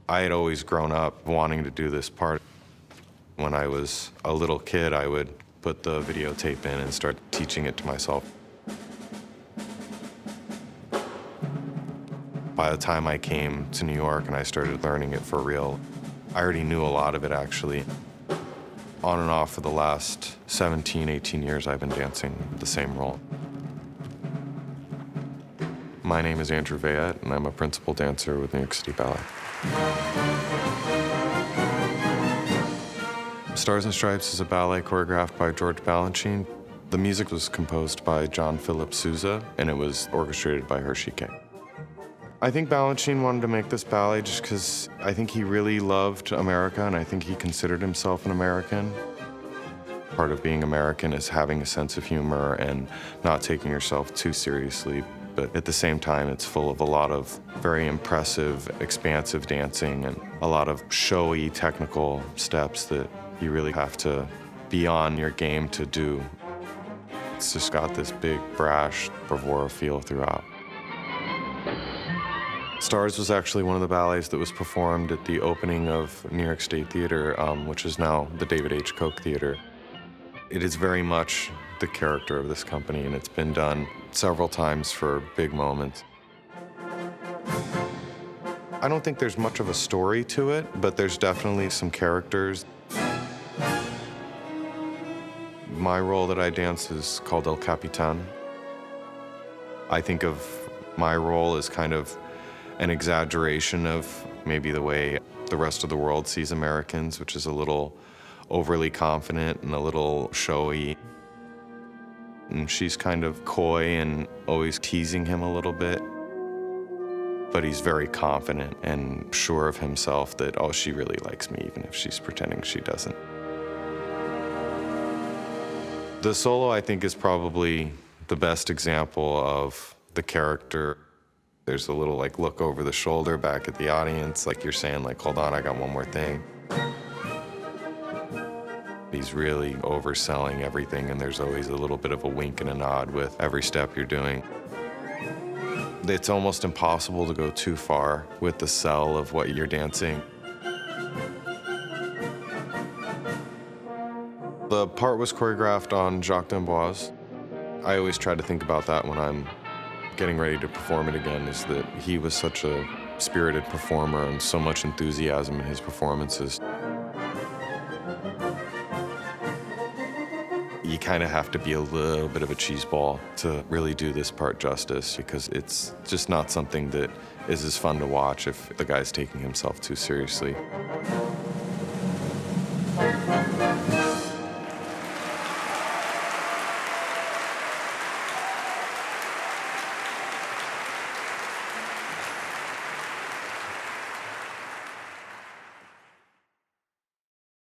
I had always grown up wanting to do this part. When I was a little kid, I would put the videotape in and start teaching it to myself. By the time I came to New York and I started learning it for real, I already knew a lot of it, actually. On and off for the last 17, 18 years, I've been dancing the same role. My name is Andrew Veyette, and I'm a principal dancer with New York City Ballet. Stars and Stripes is a ballet choreographed by George Balanchine. The music was composed by John Philip Sousa, and it was orchestrated by Hershey K. I think Balanchine wanted to make this ballet just because I think he really loved America, and I think he considered himself an American. Part of being American is having a sense of humor and not taking yourself too seriously, but at the same time, it's full of a lot of very impressive, expansive dancing and a lot of showy, technical steps that you really have to be on your game to do. It's just got this big, brash, bravura feel throughout. Stars was actually one of the ballets that was performed at the opening of New York State Theater, which is now the David H. Koch Theater. It is very much the character of this company, and it's been done several times for big moments. I don't think there's much of a story to it, but there's definitely some characters. My role that I dance is called El Capitan. I think of my role as kind of an exaggeration of maybe the way the rest of the world sees Americans, which is a little overly confident and a little showy. And she's kind of coy and always teasing him a little bit. But he's very confident and sure of himself that, oh, she really likes me, even if she's pretending she doesn't. The solo, I think, is probably the best example of the character. There's a little look over the shoulder back at the audience, like you're saying, hold on, I got one more thing. He's really overselling everything, and there's always a little bit of a wink and a nod with every step you're doing. It's almost impossible to go too far with the sell of what you're dancing. The part was choreographed on Jacques d'Amboise. I always try to think about that when I'm getting ready to perform it again, is that he was such a spirited performer and so much enthusiasm in his performances. You kind of have to be a little bit of a cheeseball to really do this part justice, because it's just not something that is as fun to watch if the guy's taking himself too seriously.